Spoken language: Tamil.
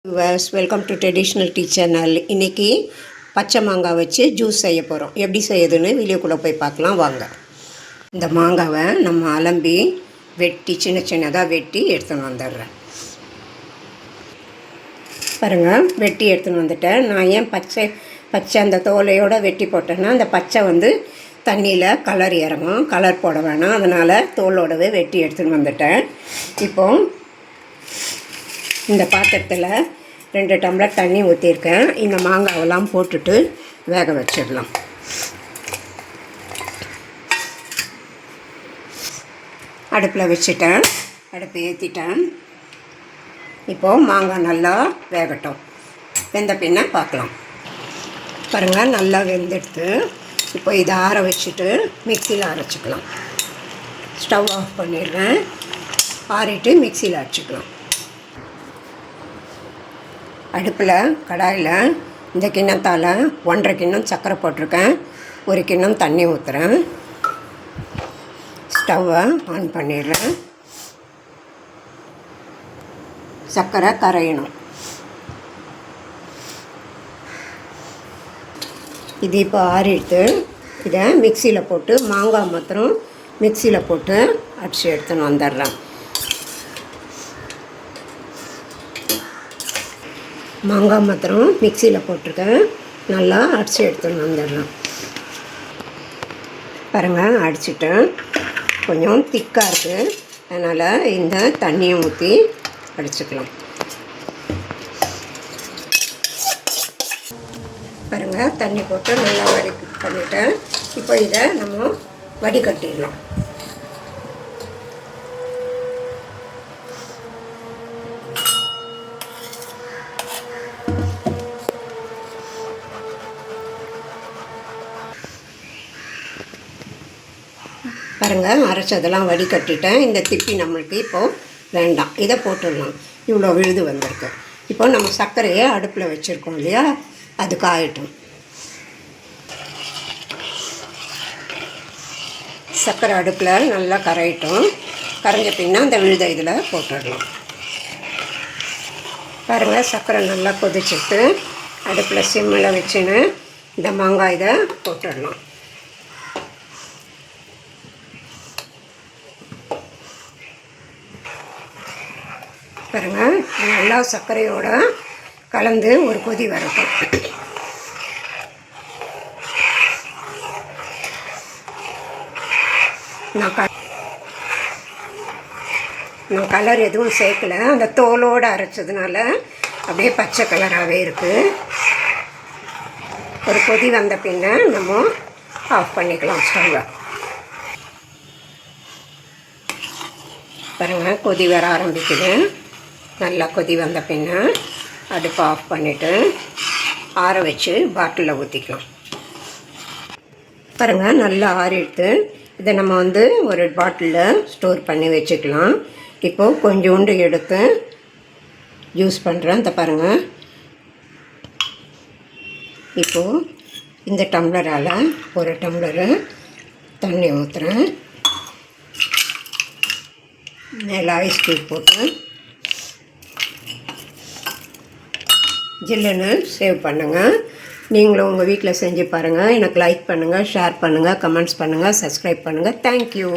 Welcome to traditional tea channel. இன்றைக்கி பச்சை மாங்காய் வச்சு ஜூஸ் செய்ய போகிறோம். எப்படி செய்யுதுன்னு வீடியோக்குள்ளே போய் பார்க்கலாம் வாங்க. இந்த மாங்காவை நம்ம அலம்பி வெட்டி சின்ன சின்னதாக வெட்டி எடுத்துன்னு வந்துடுறேன். பாருங்கள், வெட்டி எடுத்துன்னு வந்துட்டேன். நான் ஏன் பச்சை அந்த தோலையோடு வெட்டி போட்டேன்னா அந்த பச்சை தண்ணியில் கலர் இறங்கும், கலர் போட வேணாம், அதனால் தோலோடவே வெட்டி எடுத்துன்னு வந்துட்டேன். இப்போது இந்த பாத்திரத்தில் 2 டம்ளர் தண்ணி ஊற்றிருக்கேன். இந்த மாங்காவெல்லாம் போட்டுட்டு வேக வச்சிடலாம். அடுப்பில் வச்சுட்டேன், அடுப்பை ஏற்றிட்டேன். இப்போது மாங்காய் நல்லா வேகட்டும். வெந்த பின்ன பார்க்கலாம். பாருங்கள், நல்லா வெந்தெடுத்து இப்போ இதை ஆற வச்சுட்டு மிக்சியில் அரைச்சிக்கலாம். ஸ்டவ் ஆஃப் பண்ணிடுறேன். ஆறிட்டு மிக்சியில் அரைச்சிக்கலாம். அடுப்பில் கடாயில் இந்த கிண்ணத்தால் 1.5 கிண்ணம் சர்க்கரை போட்டிருக்கேன். 1 கிண்ணம் தண்ணி ஊற்றுறேன். ஸ்டவ்வை ஆன் பண்ணிடுறேன். சர்க்கரை கரையணும். இது இப்போ ஆறிட்டு இதை மிக்சியில் போட்டு மாங்காய் மாத்திரம் மிக்சியில் போட்டு அடித்து எடுத்துன்னு வந்துடுறேன். மாங்காய் மாத்திரம் மிக்சியில் போட்டிருக்கேன். நல்லா அடித்து எடுத்துன்னு வந்துடலாம். பாருங்கள், அடிச்சிட்டேன். கொஞ்சம் திக்காக இருக்குது, அதனால் இந்த தண்ணியை ஊற்றி அடிச்சுக்கலாம். பாருங்கள், தண்ணி போட்டு நல்லா பண்ணிட்டேன். இப்போ இதை நம்ம வடிகட்டிடலாம். பாருங்கள், அரைச்சதெல்லாம் வடிகட்டிட்டேன். இந்த திப்பி நம்மளுக்கு இப்போது வேண்டாம், இதை போட்டுடலாம். இவ்வளோ விழுது வந்திருக்கு. இப்போ நம்ம சர்க்கரையை அடுப்பில் வச்சுருக்கோம் இல்லையா, அது காயட்டும். சர்க்கரை அடுப்பில் நல்லா கரையட்டும். கரைஞ்ச பின்னா அந்த விழுதை இதில் போட்டுடலாம். பாருங்கள், சர்க்கரை நல்லா கொதிச்சுட்டு அடுப்பில் சிம்மில் வச்சுன்னு இந்த மாங்காய் இதை போட்டுடலாம். பாருங்கள், நல்லா சர்க்கரையோடு கலந்து ஒரு கொதி வரட்டும். நான் கலர் எதுவும் சேர்க்கலை, அந்த தோலோடு அரைச்சதுனால அப்படியே பச்சை கலராகவே இருக்குது. ஒரு கொதி வந்த பின்ன நம்ம ஆஃப் பண்ணிக்கலாம் ஸ்டவ்வை. பாருங்கள், கொதி வர ஆரம்பிக்குது. நல்லா கொதி வந்த பின்ன அடுப்பை ஆஃப் பண்ணிவிட்டு ஆற வச்சு பாட்டிலில் ஊற்றிக்கலாம். பாருங்கள், நல்லா ஆறிடுத்து. இதை நம்ம ஒரு பாட்டிலில் ஸ்டோர் பண்ணி வச்சுக்கலாம். இப்போது கொஞ்சோண்டு எடுத்து யூஸ் பண்ணுறேன். இந்த பாருங்கள், இப்போது இந்த டம்ளரால் 1 டம்ளரு தண்ணி ஊற்றுறேன். மேலே ஐஸ் க்யூப் போட்டு ஜில்லுன்னு சேவ் பண்ணுங்கள். நீங்களும் உங்கள் வீட்டில் செஞ்சு பாருங்கள். எனக்கு லைக் பண்ணுங்கள், ஷேர் பண்ணுங்கள், கமெண்ட்ஸ் பண்ணுங்கள், சப்ஸ்கிரைப் பண்ணுங்கள். தேங்க்யூ.